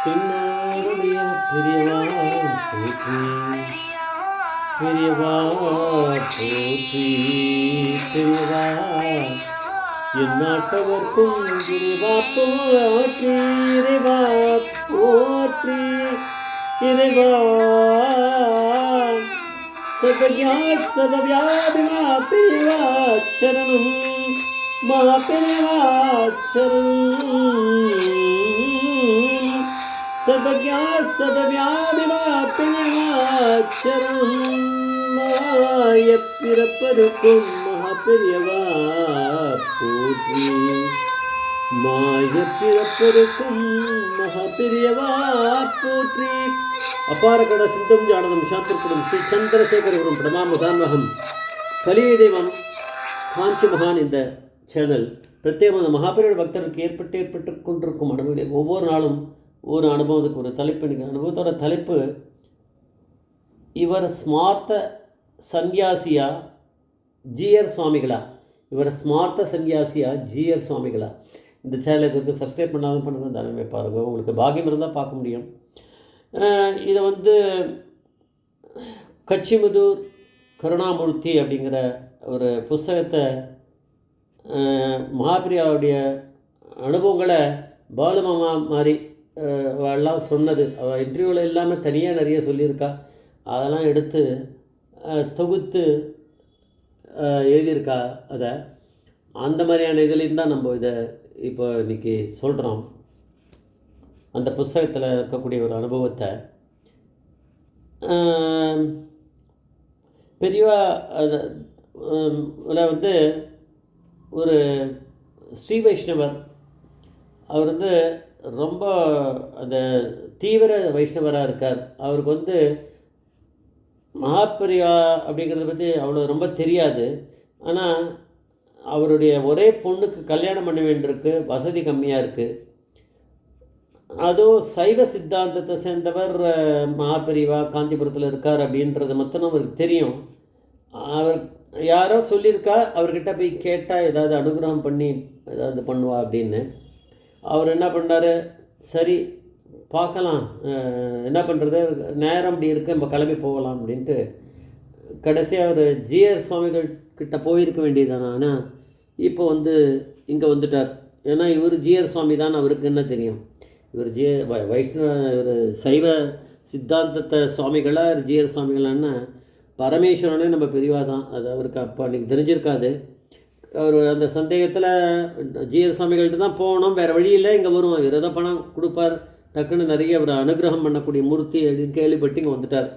தென்னாடுடைய பெரியவா போற்றி, பெரியவா போற்றி, பெரியவா எந்நாட்டவர்க்கும் இறைவா போற்றி, இறைவா போற்றி, இறைவா சர்வஜா சர்வவியாபிமா பெரியவா சரணம், மகா பெரியவா சரணம், சர்வஜா சர்வவியாபிமா பெரியவா சரணம், மாய பிறப்பருக்கும் மகா பெரியவா போற்றி, மாய பிறப்பருக்கும் மகா பெரியவா போற்றி. அபாரகட சிந்தம் ஜானதம் சாந்திரப்படும் ஸ்ரீ சந்திரசேகரபுரம் பிரமாமுதான்வகம் கலியுதேவம் காஞ்சி மகான். இந்த சேனல் பிரத்யேகமாக மகாபெரிய பக்தர்களுக்கு ஏற்பட்டு கொண்டிருக்கும் அனுபவங்களை ஒவ்வொரு நாளும் ஒரு அனுபவத்துக்கு ஒரு தலைப்பு. அனுபவத்தோட தலைப்பு இவர் ஸ்மார்த்த சன்னியாசியா ஜிஆர் சுவாமிகளா, இவர் ஸ்மார்த்த சன்னியாசியா ஜிஆர் சுவாமிகளா. இந்த சேனலை இதற்கு சப்ஸ்கிரைப் பண்ணாலும் பண்ணுங்க, தானமே பாருங்கள், உங்களுக்கு பாக்கியம் இருந்தால் பார்க்க முடியும். இதை கச்சிமுதூர் கருணாமூர்த்தி அப்படிங்கிற ஒரு புஸ்தகத்தை மகாபிரியாவுடைய அனுபவங்களை பாலுமாமா மாதிரி எல்லாம் சொன்னது, அவள் இன்டர்வியூவில் இல்லாமல் தனியாக நிறைய சொல்லியிருக்கா. அதெல்லாம் எடுத்து தொகுத்து எழுதியிருக்கா. அதை அந்த மாதிரியான இதுலேருந்து தான் நம்ம இதை இப்போ இன்றைக்கி சொல்கிறோம். அந்த புஸ்தகத்தில் இருக்கக்கூடிய ஒரு அனுபவத்தை பெரியவா அதில் ஒரு ஸ்ரீ வைஷ்ணவர், அவர் ரொம்ப அந்த தீவிர வைஷ்ணவராக இருக்கார். அவருக்கு மகாபெரியா அப்படிங்கிறத பற்றி அவ்வளோ ரொம்ப தெரியாது. ஆனால் அவருடைய ஒரே பொண்ணுக்கு கல்யாணம் பண்ண வேண்டியிருக்கு, வசதி கம்மியாக இருக்குது. அதுவும் சைவ சித்தாந்தத்தை சேர்ந்தவர் மகாபெரிவா காஞ்சிபுரத்தில் இருக்கார் அப்படின்றது மட்டும் அவருக்கு தெரியும். அவர் யாரோ சொல்லியிருக்கா, அவர்கிட்ட போய் கேட்டால் ஏதாவது அனுகிரகம் பண்ணி ஏதாவது பண்ணுவா அப்படின்னு. அவர் என்ன பண்ணார், சரி பார்க்கலாம், என்ன பண்ணுறது, நேரம் அப்படி இருக்குது, நம்ம கிளம்பி போகலாம் அப்படின்ட்டு கடைசியாக அவர் ஜிஆர் சுவாமிகள் கிட்ட போயிருக்க வேண்டியதானா. ஆனால் இப்போ இங்கே வந்துட்டார். ஏன்னா இவர் ஜிஆர் சுவாமி தான், அவருக்கு என்ன தெரியும். இவர் வைஷ்ணவ ஒரு சைவ சித்தாந்தத்தை சுவாமிகளாக ஜிஆர் சுவாமிகளான்னா பரமேஸ்வரனே நம்ம பெரியவா தான். அது அவருக்கு அப்போ அன்றைக்கி தெரிஞ்சிருக்காது. அவர் அந்த சந்தேகத்தில் ஜிஆர் சுவாமிகள்கிட்ட தான் போகணும், வேறு வழியில் இங்கே வருவோம், இவர் ஏதோ பணம் கொடுப்பார், டக்குன்னு நிறைய அவர் அனுகிரகம் பண்ணக்கூடிய மூர்த்தி அப்படின்னு கேள்விப்பட்டு இங்கே வந்துட்டார்.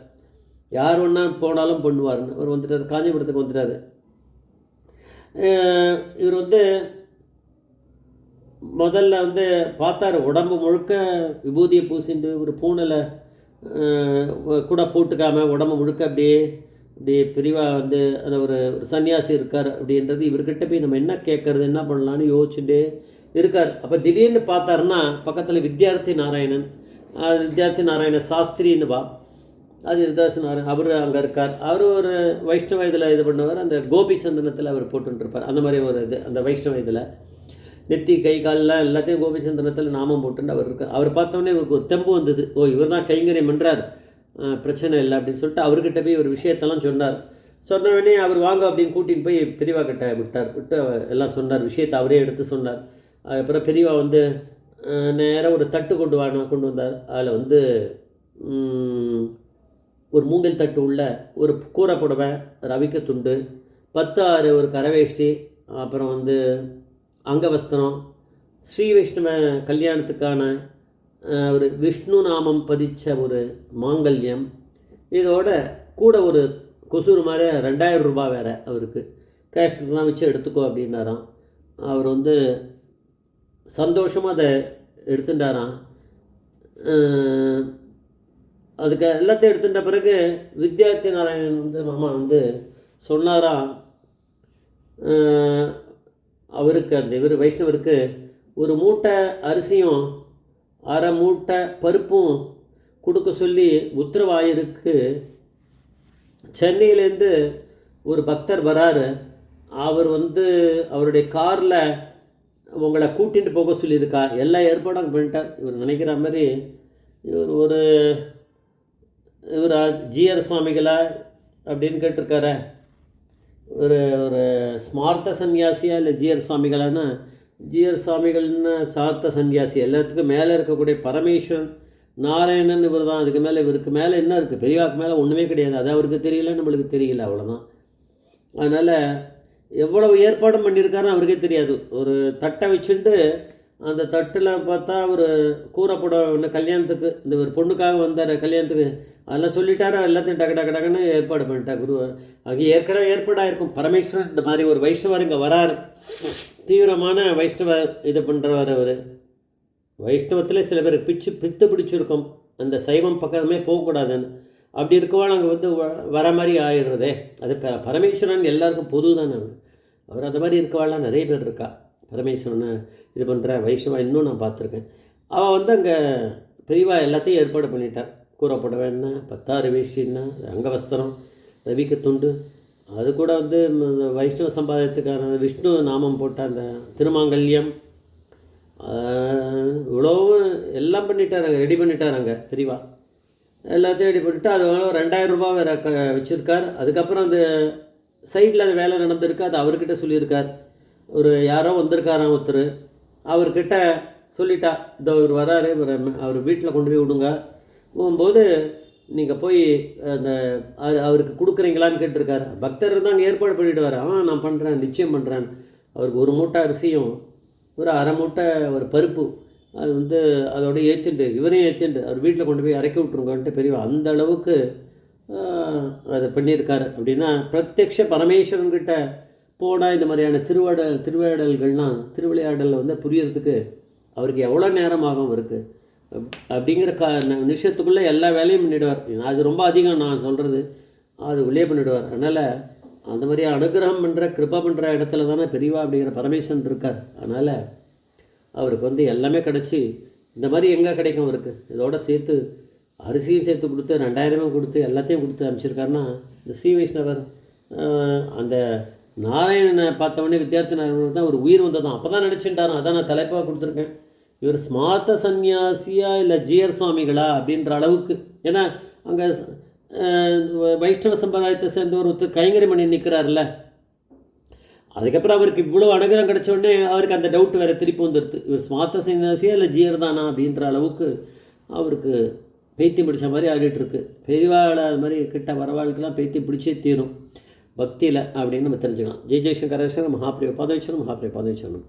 யார் ஒன்றா போனாலும் பண்ணுவார்னு அவர் வந்துட்டார். காஞ்சிபுரத்துக்கு வந்துட்டார். இவர் முதல்ல பார்த்தார், உடம்பு முழுக்க விபூதியை பூசிண்டு ஒரு பூனில் கூட போட்டுக்காமல் உடம்பு முழுக்க அப்படியே பிரிவா அந்த ஒரு சன்னியாசி இருக்கார் அப்படின்றது. இவர்கிட்ட போய் நம்ம என்ன கேட்குறது, என்ன பண்ணலான்னு யோசிச்சுட்டே இருக்கார். அப்போ திடீர்னு பார்த்தாருன்னா பக்கத்தில் வித்யார்த்தி நாராயண சாஸ்திரின்னுவா, அது விதாசி நாராயணன், அவர் அங்கே இருக்கார். அவர் ஒரு வைஷ்ணவ இதில் இது பண்ணுவார். அந்த கோபி சந்தனத்தில் அவர் போட்டுருப்பார். அந்த மாதிரி ஒரு இது அந்த வைஷ்ணவ இதில் நெத்தி கை காலெலாம் எல்லாத்தையும் கோபி சந்தனத்தில் நாமம் போட்டுன்னு அவர் இருக்கார். அவர் பார்த்தோன்னே இவருக்கு ஒரு தெம்பு வந்தது, ஓ இவர் தான் கைங்கரியம் பண்ணுறார், பிரச்சனை இல்லை அப்படின்னு சொல்லிட்டு அவர்கிட்ட போய் ஒரு விஷயத்தெல்லாம் சொன்னார். சொன்ன உடனே அவர் வாங்க அப்படின்னு கூட்டிகிட்டு போய் பெரியவா கிட்ட விட்டு எல்லாம் சொன்னார். விஷயத்தை அவரே எடுத்து சொன்னார். அதுக்கப்புறம் பெரியவா நேராக ஒரு தட்டு கொண்டு வந்தார். அதில் ஒரு மூங்கில் தட்டு உள்ள ஒரு கூரை புடவை, ரவிக்க துண்டு, 10 ஒரு கரவேஷ்டி, அப்புறம் அங்கவஸ்திரம், ஸ்ரீ வைஷ்ணவ கல்யாணத்துக்கான ஒரு விஷ்ணு நாமம் பதிச்ச ஒரு மாங்கல்யம், இதோட கூட ஒரு கொசூர் மாதிரி 2000 ரூபாய் வேறு அவருக்கு கேஷ்லாம் வச்சு எடுத்துக்கோ அப்படின்னாராம். அவர் சந்தோஷமாக அதை எடுத்துட்டாராம். அதுக்கு எல்லாத்தையும் எடுத்துட்ட பிறகு வித்யார்த்தி நாராயணன் மாமா சொன்னாராம், அவருக்கு இவர் வைஷ்ணவருக்கு ஒரு மூட்டை அரிசியும் 1/2 மூட்டை பருப்பும் கொடுக்க சொல்லி உத்தரவாயிருக்கு. சென்னையிலேருந்து ஒரு பக்தர் வராரு. அவர் அவருடைய காரில் உங்களை கூட்டிகிட்டு போக சொல்லியிருக்கா. எல்லா ஏற்பாடும் பண்ணிட்டார். இவர் நினைக்கிற மாதிரி இவர் ஒரு இவர் ஜிஆர் சுவாமிகளா அப்படின்னு கேட்டிருக்காரு. ஒரு ஒரு ஸ்மார்த்த சன்னியாசியா இல்லை ஜிஆர் சுவாமிகளானா, ஜிஆர் சுவாமிகள்னு சார்த்த சன்னியாசி, எல்லாத்துக்கும் மேலே இருக்கக்கூடிய பரமேஸ்வரன் நாராயணன் இவர் தான். அதுக்கு மேலே இவருக்கு மேலே என்ன இருக்குது? பெரியவாக்கு மேலே ஒன்றுமே கிடையாது. அது அவருக்கு தெரியல, நம்மளுக்கு தெரியல, அவ்வளோதான். அதனால் எவ்வளவு ஏற்பாடும் பண்ணியிருக்காருன்னு அவருக்கே தெரியாது. ஒரு தட்டை வச்சுட்டு அந்த தட்டில் பார்த்தா ஒரு கூறப்படம் இன்னும் கல்யாணத்துக்கு இந்த ஒரு பொண்ணுக்காக வந்தார் கல்யாணத்துக்கு, அதெல்லாம் சொல்லிட்டாரு. எல்லாத்தையும் டக்கு டக்கு டக்குன்னு ஏற்பாடு பண்ணிட்டார் குரு. அங்கே ஏற்கனவே ஏற்பாடாயிருக்கும். பரமேஸ்வரன் இந்த மாதிரி ஒரு வைஷ்ணவர் இங்கே வராரு, தீவிரமான வைஷ்ணவ இது பண்ணுறவர் அவர். வைஷ்ணவத்தில் சில பேர் பித்து பிடிச்சிருக்கோம், அந்த சைவம் பக்கமே போகக்கூடாதுன்னு. அப்படி இருக்கவாள் அங்கே வந்து வர மாதிரி ஆயிடுறதே. அது பரமேஸ்வரன் எல்லாருக்கும் பொது தானே. அவர் அந்த மாதிரி இருக்கவாள்லாம் நிறைய பேர் இருக்கா. பரமேஸ்வரனை இது பண்ணுற வைஷ்ணவா இன்னும் நான் பார்த்துருக்கேன். அவள் வந்து அங்கே பெரியவா எல்லாத்தையும் ஏற்பாடு பண்ணிட்டார். கூறப்படவே என்ன, 10 வேஷ்டின்னா, அங்கவஸ்திரம், ரவிக்கு துண்டு, அது கூட வந்து வைஷ்ணவ சம்பாதத்துக்கான விஷ்ணு நாமம் போட்ட அந்த திருமாங்கல்யம், இவ்வளவு எல்லாம் பண்ணிட்டார், ரெடி பண்ணிட்டார் பெரியவா. எல்லாத்தையும் ரெடி பண்ணிவிட்டு அது 2000 ரூபா வேறு வச்சுருக்கார். அதுக்கப்புறம் அந்த சைடில் அது வேலை நடந்திருக்கு, அது அவர்கிட்ட சொல்லியிருக்கார். ஒரு யாரோ வந்திருக்காராம் ஒருத்தர், அவர்கிட்ட சொல்லிட்டா, இதோ இவர் வராரு, இவர் அவர் வீட்டில் கொண்டு போய் விடுங்க, போகும்போது நீங்கள் போய் அந்த அவருக்கு கொடுக்குறீங்களான்னு கேட்டிருக்காரு. பக்தர் இருந்தால் அங்கே ஏற்பாடு பண்ணிவிடுவார். நான் பண்ணுறேன், நிச்சயம் பண்ணுறேன். அவருக்கு 1 மூட்டை அரிசியும் ஒரு 1/2 மூட்டை ஒரு பருப்பு, அது வந்து அதோட ஏற்றிண்டு இவரையும் ஏற்றிண்டு அவர் வீட்டில் கொண்டு போய் இறக்கி விட்ருங்கன்ட்டு பெரியவா அந்த அளவுக்கு அதை பண்ணியிருக்காரு. அப்படின்னா பிரத்யக்ஷ பரமேஸ்வரன்கிட்ட போனால் இந்த மாதிரியான திருவிளையாடல்கள்லாம் திருவிளையாடலில் வந்து புரியறதுக்கு அவருக்கு எவ்வளோ நேரம் ஆகும் இருக்குது அப்படிங்கிற நிமிஷத்துக்குள்ளே எல்லா வேலையும் பண்ணிவிடுவார். அது ரொம்ப அதிகம் நான் சொல்கிறது, அது உள்ளே பண்ணிவிடுவார். அதனால் அந்த மாதிரி அனுகிரகம் பண்ணுற கிருபா பண்ணுற இடத்துல தானே பெரியவா அப்படிங்கிற பரமேஸ்வரன் இருக்கார். அதனால் அவருக்கு வந்து எல்லாமே கிடச்சி இந்த மாதிரி எங்கே கிடைக்கும் அவருக்கு. இதோட சேர்த்து அரிசியும் சேர்த்து கொடுத்து 2000 கொடுத்து எல்லாத்தையும் கொடுத்து அனுப்பிச்சிருக்காருன்னா, இந்த ஸ்ரீ வைஷ்ணவர் அந்த நாராயணனை பார்த்தவொடனே வித்யார்த்தி நாராயணன் தான் ஒரு உயிர் வந்ததான். அப்போ தான் நினச்சிட்டாரான். அதான் நான் தலைப்பாக கொடுத்துருக்கேன், இவர் ஸ்மார்த்த சன்னியாசியா இல்லை ஜிஆர் சுவாமிகளா அப்படின்ற அளவுக்கு. ஏன்னா அங்கே வைஷ்ணவ சம்பிரதாயத்தை சேர்ந்த ஒருத்தர் கைங்கரியம் பண்ணி நிற்கிறார்ல, அதுக்கப்புறம் அவருக்கு இவ்வளோ அனுகிரகம் கிடச்ச உடனே அவருக்கு அந்த டவுட் வேறு திருப்பி வந்துடுது, இவர் ஸ்மார்த்த சன்னியாசியா இல்லை ஜிஆர் தானா அப்படின்ற அளவுக்கு அவருக்கு பைத்தியம் பிடிச்ச மாதிரி ஆடிட்டுருக்கு. பெரியவாளை அது மாதிரி கிட்ட வரவாளுக்கெல்லாம் பைத்தியம் பிடிச்சே தீரும் பக்தியில் அப்படின்னு நம்ம தெரிஞ்சுக்கலாம். ஜெய் ஜெய்சங்கரேஸ்வரர் மகாபிரிய பாதேஸ்வரன் மகாபிரிய பாதேஸ்வரன்.